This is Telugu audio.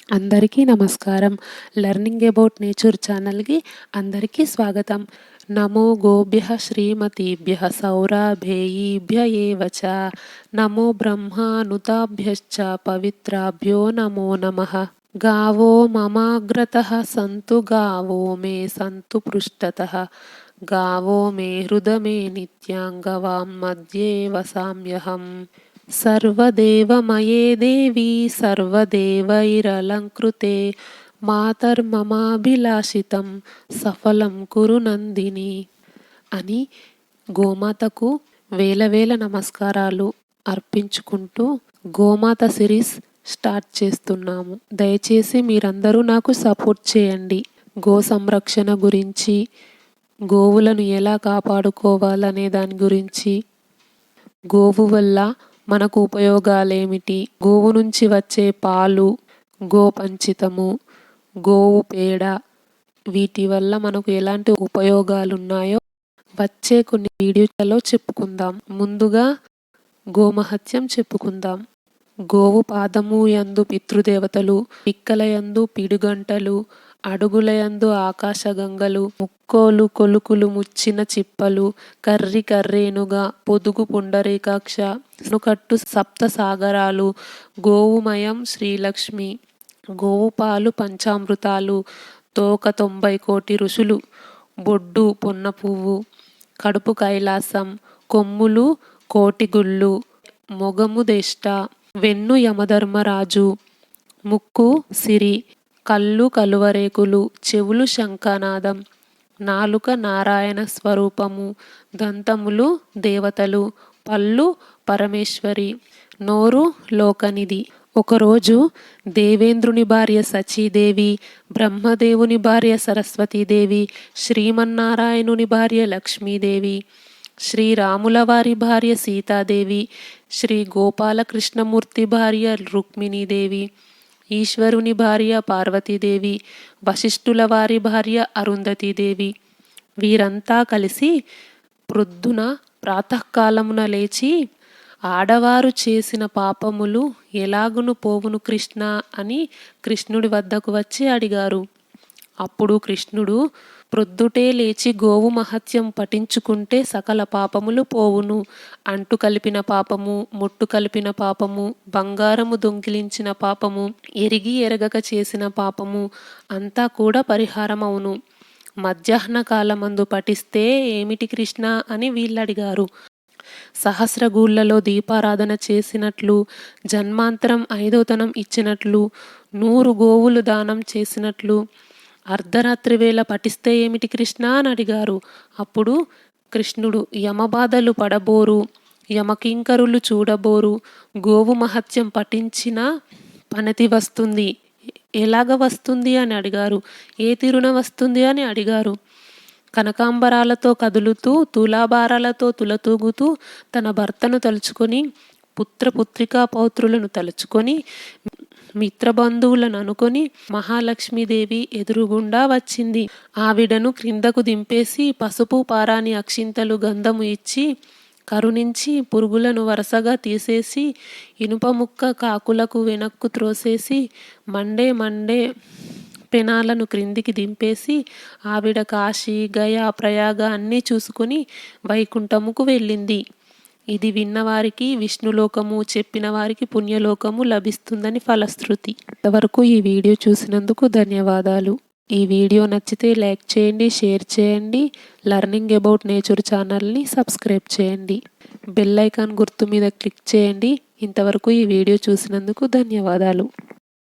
అందరికీ నమస్కారం. లెర్నింగ్ అబౌట్ నేచర్ ఛానల్‌కి అందరికీ స్వాగతం. నమో గోభ్యః శ్రీమతీభ్యః సౌరభేయిభ్య ఏవ చ. నమో బ్రహ్మానుతాభ్యశ్చ పవిత్రాభ్యో నమో నమః. గావో మమాగ్రతః సంతు గావో మే సంతు పృష్ఠతః. గావో మే హృదమే నిత్యాం గవాం మధ్యే వసామ్యహం. సర్వదేవమయే దేవి సర్వదేవైరలంకృతే మాతర్మమాభిలాషితం సఫలం కురు నందిని అని గోమాతకు వేల నమస్కారాలు అర్పించుకుంటూ గోమాత సిరీస్ స్టార్ట్ చేస్తున్నాము. దయచేసి మీరందరూ నాకు సపోర్ట్ చేయండి. గో సంరక్షణ గురించి, గోవులను ఎలా కాపాడుకోవాలనే దాని గురించి, గోవు వల్ల మనకు ఉపయోగాలేమిటి, గోవు నుంచి వచ్చే పాలు, గోపంచితము, గోవు పేడ, వీటి వల్ల మనకు ఎలాంటి ఉపయోగాలు ఉన్నాయో వచ్చే కొన్ని వీడియోలలో చెప్పుకుందాం. ముందుగా గోమహత్యం చెప్పుకుందాం. గోవు పాదము యందు పితృదేవతలు, పిక్కలయందు పిడుగంటలు, అడుగులయందు ఆకాశగంగలు, ముక్కోలు కొలుకులు ముచ్చిన చిప్పలు, కర్రి కర్రేనుగా పొదుగు పుండరీకాక్ష, నుకట్టు సప్త సాగరాలు, గోవుమయం శ్రీలక్ష్మి, గోవు పాలు పంచామృతాలు, తోక 90 కోటి ఋషులు, బొడ్డు పొన్న పువ్వు, కడుపు కైలాసం, కొమ్ములు కోటిగుళ్ళు, మొగము దేష్ట, వెన్ను యమధర్మరాజు, ముక్కు సిరి, కళ్ళు కలువరేకులు, చెవులు శంఖనాదం, నాలుక నారాయణ స్వరూపము, దంతములు దేవతలు, పళ్ళు పరమేశ్వరి, నోరు లోకనిధి. ఒకరోజు దేవేంద్రుని భార్య సచీదేవి, బ్రహ్మదేవుని భార్య సరస్వతీదేవి, శ్రీమన్నారాయణుని భార్య లక్ష్మీదేవి, శ్రీరాముల వారి భార్య సీతాదేవి, శ్రీ గోపాలకృష్ణమూర్తి భార్య రుక్మిణీదేవి, ఈశ్వరుని భార్య పార్వతీదేవి, వశిష్ఠుల వారి భార్య అరుంధతీదేవి, వీరంతా కలిసి ప్రొద్దున ప్రాతకాలమున లేచి ఆడవారు చేసిన పాపములు ఎలాగును పోవును కృష్ణ అని కృష్ణుడి వద్దకు వచ్చి అడిగారు. అప్పుడు కృష్ణుడు, ప్రొద్దుటే లేచి గోవు మహత్యం పఠించుకుంటే సకల పాపములు పోవును. అంటు కలిపిన పాపము, ముట్టు కలిపిన పాపము, బంగారము దొంగిలించిన పాపము, ఎరిగి ఎరగక చేసిన పాపము అంతా కూడా పరిహారమవును. మధ్యాహ్న కాలమందు పఠిస్తే ఏమిటి కృష్ణ అని వీళ్ళడిగారు. సహస్రగూళ్ళలో దీపారాధన చేసినట్లు, జన్మాంతరం 5వ ఇచ్చినట్లు, 100 గోవులు దానం చేసినట్లు, అర్ధరాత్రి వేళ పఠిస్తే ఏమిటి కృష్ణ అని అడిగారు. అప్పుడు కృష్ణుడు, యమబాధలు పడబోరు, యమకింకరులు చూడబోరు, గోవు మహత్యం పఠించిన పనతి వస్తుంది. ఎలాగ వస్తుంది అని అడిగారు. ఏ తీరున వస్తుంది అని అడిగారు. కనకాంబరాలతో కదులుతూ, తులాభారాలతో తులతూగుతూ, తన భర్తను తలుచుకొని, పుత్రికా పౌత్రులను తలుచుకొని, మిత్రబంధువులను అనుకొని మహాలక్ష్మీదేవి ఎదురుగుండా వచ్చింది. ఆవిడను క్రిందకు దింపేసి పసుపు పారాని అక్షింతలు గంధము ఇచ్చి కరుణించి పురుగులను వరుసగా తీసేసి ఇనుప ముక్క కాకులకు వెనక్కు త్రోసేసి మండే పెనాలను క్రిందికి దింపేసి ఆవిడ కాశీ, గయా, ప్రయాగ అన్నీ చూసుకొని వైకుంఠముకు వెళ్ళింది. ఇది విన్నవారికి విష్ణులోకము, చెప్పిన వారికి పుణ్యలోకము లభిస్తుందని ఫలశ్రుతి. ఇంతవరకు ఈ వీడియో చూసినందుకు ధన్యవాదాలు. ఈ వీడియో నచ్చితే లైక్ చేయండి, షేర్ చేయండి. లెర్నింగ్ అబౌట్ నేచర్ ఛానల్ని సబ్స్క్రైబ్ చేయండి. బెల్ ఐకాన్ గుర్తు మీద క్లిక్ చేయండి. ఇంతవరకు ఈ వీడియో చూసినందుకు ధన్యవాదాలు.